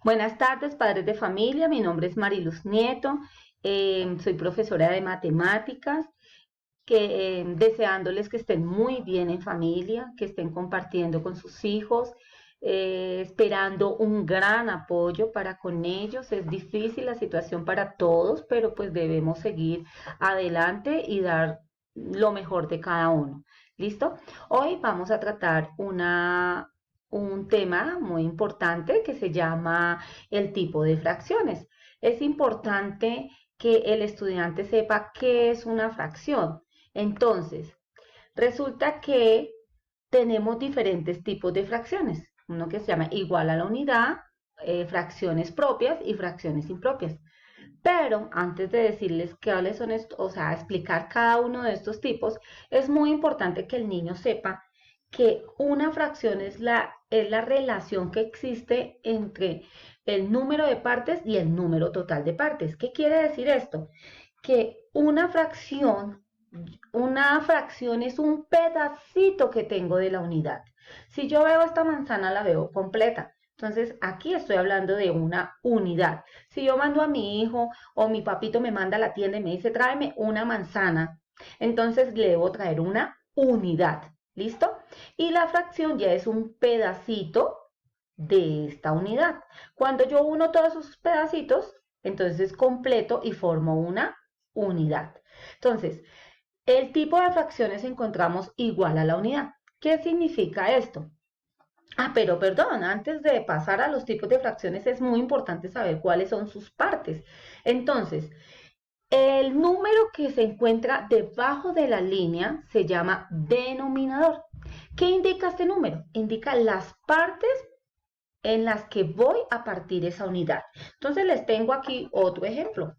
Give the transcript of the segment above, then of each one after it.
Buenas tardes, padres de familia. Mi nombre es Mariluz Nieto. Soy profesora de matemáticas, deseándoles que estén muy bien en familia, que estén compartiendo con sus hijos, esperando un gran apoyo para con ellos. Es difícil la situación para todos, pero pues debemos seguir adelante y dar lo mejor de cada uno. ¿Listo? Hoy vamos a tratar un tema muy importante que se llama el tipo de fracciones. Es importante que el estudiante sepa qué es una fracción. Entonces, resulta que tenemos diferentes tipos de fracciones. Uno que se llama igual a la unidad, fracciones propias y fracciones impropias. Pero antes de decirles cuáles son estos, o sea, explicar cada uno de estos tipos, es muy importante que el niño sepa que una fracción es la relación que existe entre el número de partes y el número total de partes. ¿Qué quiere decir esto? Que una fracción es un pedacito que tengo de la unidad. Si yo veo esta manzana, la veo completa. Entonces, aquí estoy hablando de una unidad. Si yo mando a mi hijo o mi papito me manda a la tienda y me dice, tráeme una manzana, entonces le debo traer una unidad. ¿Listo? Y la fracción ya es un pedacito de esta unidad. Cuando yo uno todos esos pedacitos, entonces completo y formo una unidad. Entonces, el tipo de fracciones encontramos igual a la unidad. ¿Qué significa esto? Pero perdón, antes de pasar a los tipos de fracciones es muy importante saber cuáles son sus partes. Entonces, el número que se encuentra debajo de la línea se llama denominador. ¿Qué indica este número? Indica las partes en las que voy a partir esa unidad. Entonces les tengo aquí otro ejemplo.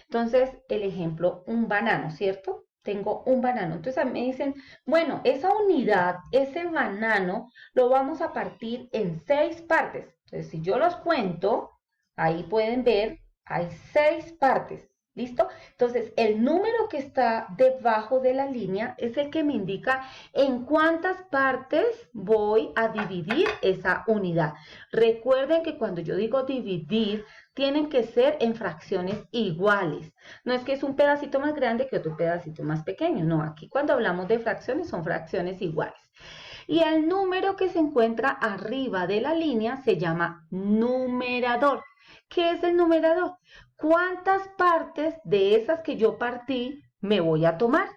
Entonces, el ejemplo, un banano, ¿cierto? Tengo un banano. Entonces, a mí me dicen, bueno, esa unidad, ese banano, lo vamos a partir en 6 partes. Entonces, si yo los cuento, ahí pueden ver, hay 6 partes. ¿Listo? Entonces, el número que está debajo de la línea es el que me indica en cuántas partes voy a dividir esa unidad. Recuerden que cuando yo digo dividir, tienen que ser en fracciones iguales. No es que es un pedacito más grande que otro pedacito más pequeño. No, aquí cuando hablamos de fracciones son fracciones iguales. Y el número que se encuentra arriba de la línea se llama numerador. ¿Qué es el numerador? ¿Cuántas partes de esas que yo partí me voy a tomar?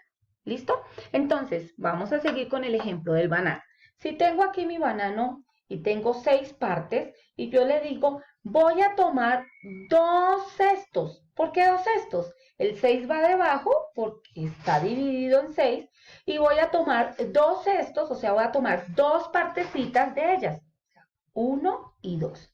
¿Listo? Entonces, vamos a seguir con el ejemplo del banano. Si tengo aquí mi banano y tengo 6 partes y yo le digo, voy a tomar 2 cestos. ¿Por qué 2 cestos? El 6 va debajo porque está dividido en 6 y voy a tomar 2 cestos, o sea, voy a tomar 2 partecitas de ellas, 1 y 2.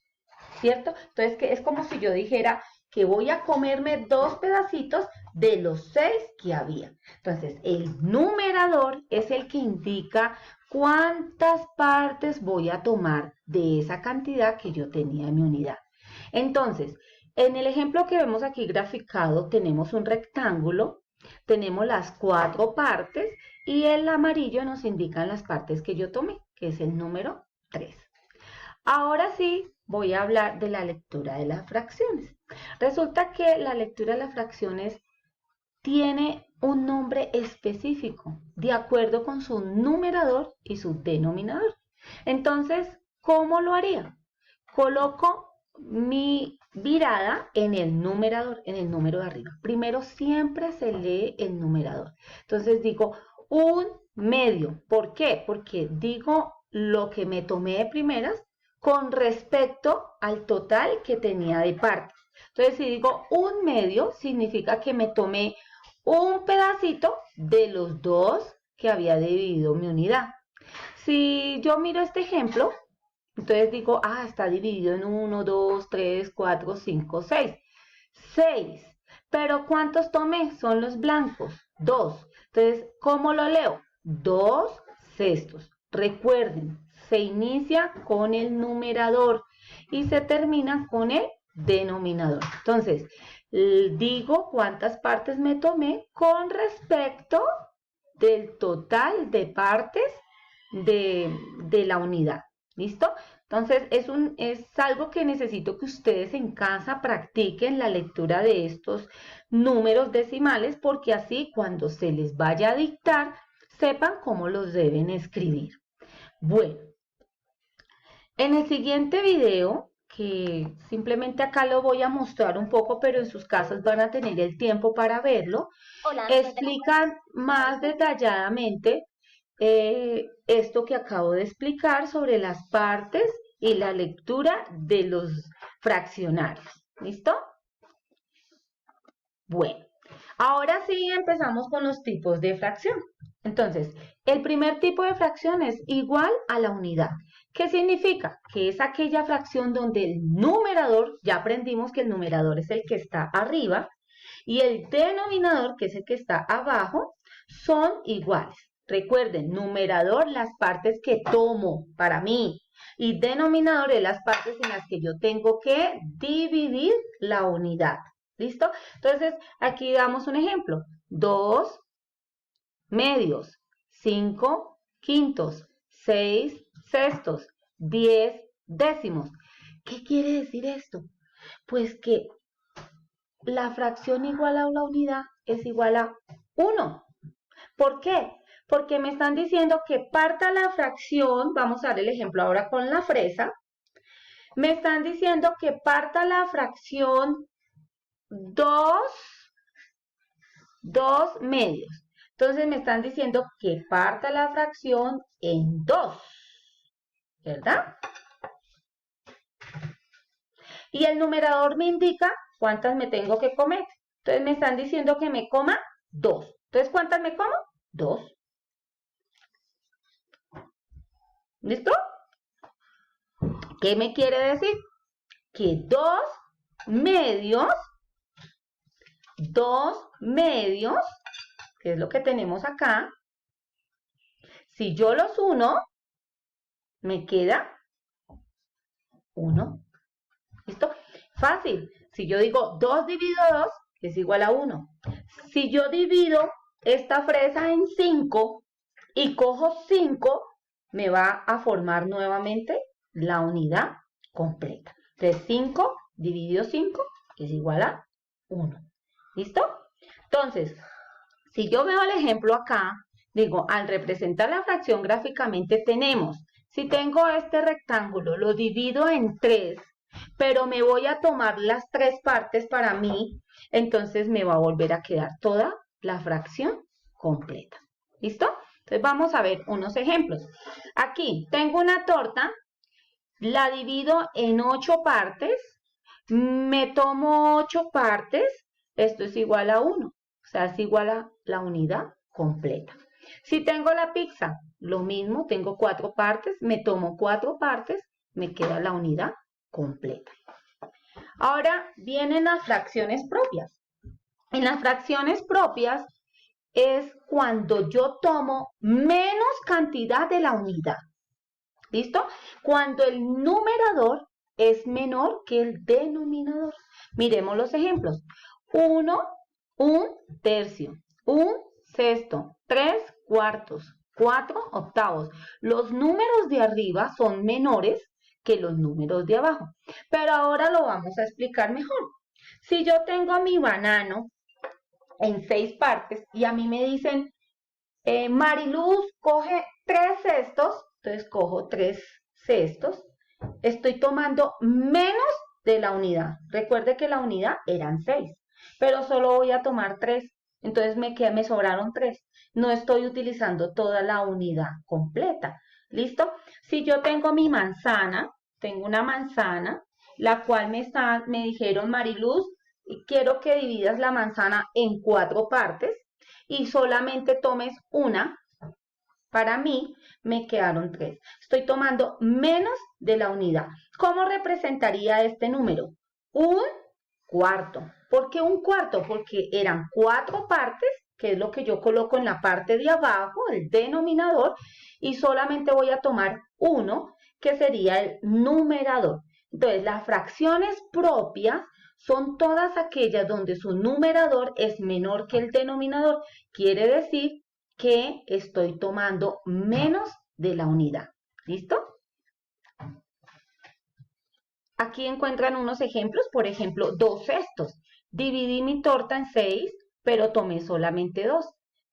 ¿Cierto? Entonces, que es como si yo dijera que voy a comerme 2 pedacitos de los 6 que había. Entonces, el numerador es el que indica cuántas partes voy a tomar de esa cantidad que yo tenía en mi unidad. Entonces, en el ejemplo que vemos aquí graficado, tenemos un rectángulo, tenemos las 4 partes y el amarillo nos indican las partes que yo tomé, que es el número 3. Ahora sí, voy a hablar de la lectura de las fracciones. Resulta que la lectura de las fracciones tiene un nombre específico de acuerdo con su numerador y su denominador. Entonces, ¿cómo lo haría? Coloco mi virada en el numerador, en el número de arriba. Primero siempre se lee el numerador. Entonces digo un medio. ¿Por qué? Porque digo lo que me tomé de primeras con respecto al total que tenía de partes. Entonces, si digo un medio, significa que me tomé un pedacito de los 2 que había dividido mi unidad. Si yo miro este ejemplo, entonces digo, está dividido en 1, 2, 3, 4, 5, 6. 6. Pero ¿cuántos tomé? Son los blancos. 2. Entonces, ¿cómo lo leo? 2 cestos. Recuerden, se inicia con el numerador y se termina con el denominador. Entonces, digo cuántas partes me tomé con respecto del total de partes de la unidad. ¿Listo? Entonces, es algo que necesito que ustedes en casa practiquen la lectura de estos números decimales, porque así cuando se les vaya a dictar, sepan cómo los deben escribir. Bueno, en el siguiente video, que simplemente acá lo voy a mostrar un poco, pero en sus casas van a tener el tiempo para verlo, Hola, explican más detalladamente esto que acabo de explicar sobre las partes y la lectura de los fraccionarios. ¿Listo? Bueno, ahora sí empezamos con los tipos de fracción. Entonces, el primer tipo de fracción es igual a la unidad. ¿Qué significa? Que es aquella fracción donde el numerador, ya aprendimos que el numerador es el que está arriba, y el denominador, que es el que está abajo, son iguales. Recuerden, numerador, las partes que tomo para mí, y denominador es las partes en las que yo tengo que dividir la unidad. ¿Listo? Entonces, aquí damos un ejemplo. 2 medios, 5 quintos, 6 sextos, 10 décimos. ¿Qué quiere decir esto? Pues que la fracción igual a la unidad es igual a 1. ¿Por qué? Porque me están diciendo que parta la fracción, vamos a dar el ejemplo ahora con la fresa, me están diciendo que parta la fracción 2 medios. Entonces me están diciendo que parta la fracción en 2, ¿verdad? Y el numerador me indica cuántas me tengo que comer. Entonces me están diciendo que me coma 2. Entonces, ¿cuántas me como? 2. ¿Listo? ¿Qué me quiere decir? Que 2 medios, que es lo que tenemos acá, si yo los uno, me queda 1. ¿Listo? Fácil. Si yo digo 2 dividido 2 es igual a 1. Si yo divido esta fresa en 5 y cojo 5, me va a formar nuevamente la unidad completa. Entonces 5 dividido 5 es igual a 1. ¿Listo? Entonces, si yo veo el ejemplo acá, digo, al representar la fracción gráficamente tenemos, si tengo este rectángulo, lo divido en 3, pero me voy a tomar las 3 partes para mí, entonces me va a volver a quedar toda la fracción completa. ¿Listo? Entonces vamos a ver unos ejemplos. Aquí tengo una torta, la divido en 8 partes, me tomo 8 partes, esto es igual a 1, o sea, es igual a la unidad completa. Si tengo la pizza, lo mismo, tengo 4 partes, me tomo 4 partes, me queda la unidad completa. Ahora vienen las fracciones propias. En las fracciones propias es cuando yo tomo menos cantidad de la unidad. ¿Listo? Cuando el numerador es menor que el denominador. Miremos los ejemplos. 1, un tercio, un sexto, 3 cuartos, 4 octavos. Los números de arriba son menores que los números de abajo. Pero ahora lo vamos a explicar mejor. Si yo tengo mi banano en 6 partes y a mí me dicen, Mariluz, coge 3 cestos, entonces cojo 3 cestos, estoy tomando menos de la unidad. Recuerde que la unidad eran 6, pero solo voy a tomar 3, entonces me sobraron 3. No estoy utilizando toda la unidad completa. ¿Listo? Si yo tengo mi manzana, tengo una manzana, la cual me dijeron, Mariluz, quiero que dividas la manzana en 4 partes y solamente tomes una. Para mí me quedaron 3. Estoy tomando menos de la unidad. ¿Cómo representaría este número? Un cuarto. ¿Por qué un cuarto? Porque eran 4 partes, que es lo que yo coloco en la parte de abajo, el denominador, y solamente voy a tomar uno, que sería el numerador. Entonces, las fracciones propias son todas aquellas donde su numerador es menor que el denominador. Quiere decir que estoy tomando menos de la unidad. ¿Listo? Aquí encuentran unos ejemplos, por ejemplo, 2/6. Dividí mi torta en 6, pero tomé solamente 2.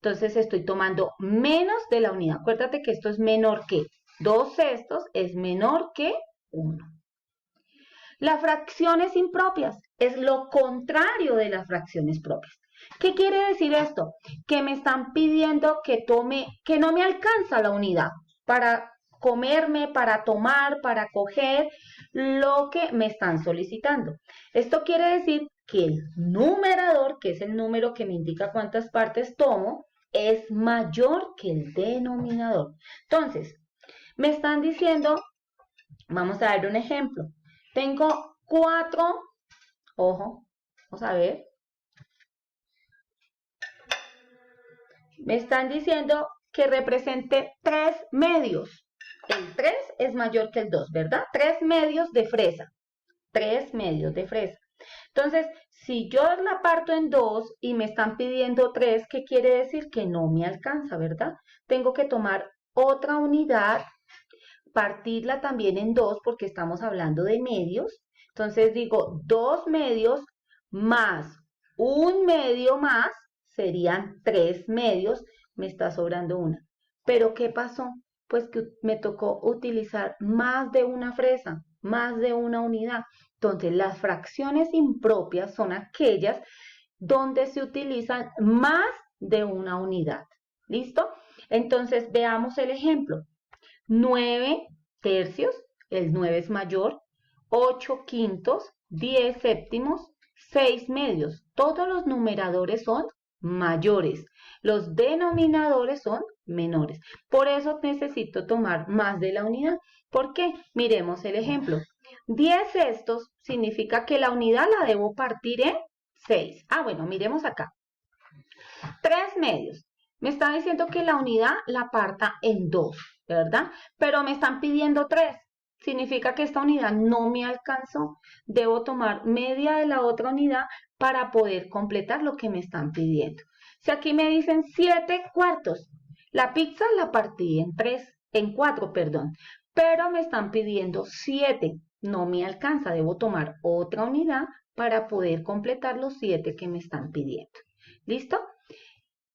Entonces estoy tomando menos de la unidad. Acuérdate que esto es menor que 2/6 es menor que 1. Las fracciones impropias es lo contrario de las fracciones propias. ¿Qué quiere decir esto? Que me están pidiendo que tome, que no me alcanza la unidad para comerme, para tomar, para coger lo que me están solicitando. Esto quiere decir que el numerador, que es el número que me indica cuántas partes tomo, es mayor que el denominador. Entonces, me están diciendo, vamos a dar un ejemplo. Tengo 4, ojo, vamos a ver. Me están diciendo que represente 3 medios. El 3 es mayor que el 2, ¿verdad? 3 medios de fresa. 3 medios de fresa. Entonces, si yo la parto en 2 y me están pidiendo 3, ¿qué quiere decir? Que no me alcanza, ¿verdad? Tengo que tomar otra unidad, partirla también en 2 porque estamos hablando de medios. Entonces digo 2 medios más un medio más serían 3 medios, me está sobrando una. Pero ¿qué pasó? Pues que me tocó utilizar más de una fresa, más de una unidad. Entonces las fracciones impropias son aquellas donde se utilizan más de una unidad. ¿Listo? Entonces veamos el ejemplo. 9/3, el 9 es mayor, 8/5, 10/7, 6/2. Todos los numeradores son mayores, los denominadores son menores. Por eso necesito tomar más de la unidad. ¿Por qué? Miremos el ejemplo. 10/6 significa que la unidad la debo partir en 6. Bueno, miremos acá. 3 medios. Me está diciendo que la unidad la parta en 2, ¿verdad? Pero me están pidiendo 3. Significa que esta unidad no me alcanzó. Debo tomar media de la otra unidad para poder completar lo que me están pidiendo. Si aquí me dicen 7/4, la pizza la partí en 4, perdón. Pero me están pidiendo 7. No me alcanza. Debo tomar otra unidad para poder completar los 7 que me están pidiendo. ¿Listo?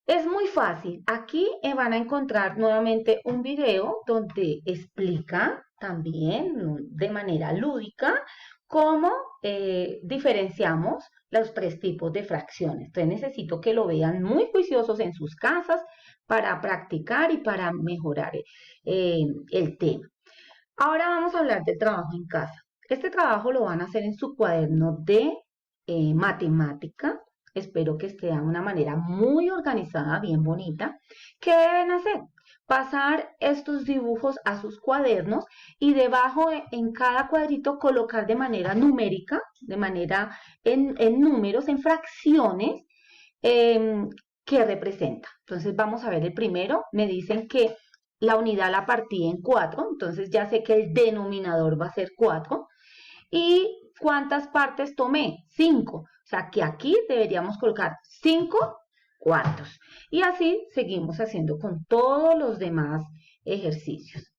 Es muy fácil. Aquí van a encontrar nuevamente un video donde explica también de manera lúdica cómo diferenciamos los 3 tipos de fracciones. Entonces necesito que lo vean muy juiciosos en sus casas para practicar y para mejorar el tema. Ahora vamos a hablar del trabajo en casa. Este trabajo lo van a hacer en su cuaderno de matemática. Espero que esté de una manera muy organizada, bien bonita. ¿Qué deben hacer? Pasar estos dibujos a sus cuadernos y debajo en cada cuadrito colocar de manera numérica, de manera en números, en fracciones, que representa. Entonces vamos a ver el primero. Me dicen que la unidad la partí en 4, entonces ya sé que el denominador va a ser 4. ¿Y cuántas partes tomé? 5. O sea que aquí deberíamos colocar 5/4. Y así seguimos haciendo con todos los demás ejercicios.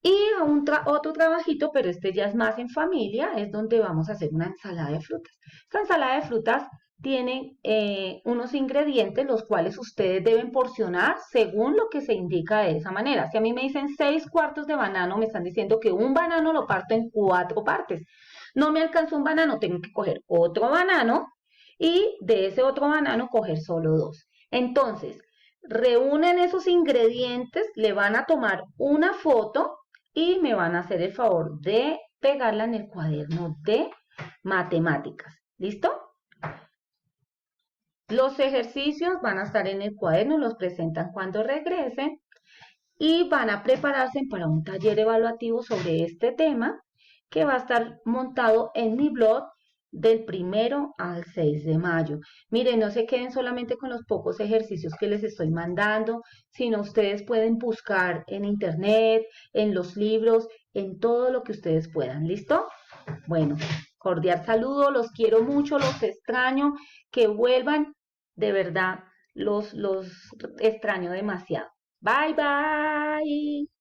Y otro trabajito, pero este ya es más en familia, es donde vamos a hacer una ensalada de frutas. Esta ensalada de frutas tiene unos ingredientes los cuales ustedes deben porcionar según lo que se indica de esa manera. Si a mí me dicen 6/4 de banano, me están diciendo que un banano lo parto en 4 partes. No me alcanzó un banano, tengo que coger otro banano y de ese otro banano coger solo 2. Entonces, reúnen esos ingredientes, le van a tomar una foto y me van a hacer el favor de pegarla en el cuaderno de matemáticas. ¿Listo? Los ejercicios van a estar en el cuaderno, los presentan cuando regresen y van a prepararse para un taller evaluativo sobre este tema que va a estar montado en mi blog del 1 al 6 de mayo. Miren, no se queden solamente con los pocos ejercicios que les estoy mandando, sino ustedes pueden buscar en internet, en los libros, en todo lo que ustedes puedan. ¿Listo? Bueno, cordial saludo, los quiero mucho, los extraño, que vuelvan, de verdad, los extraño demasiado. Bye, bye.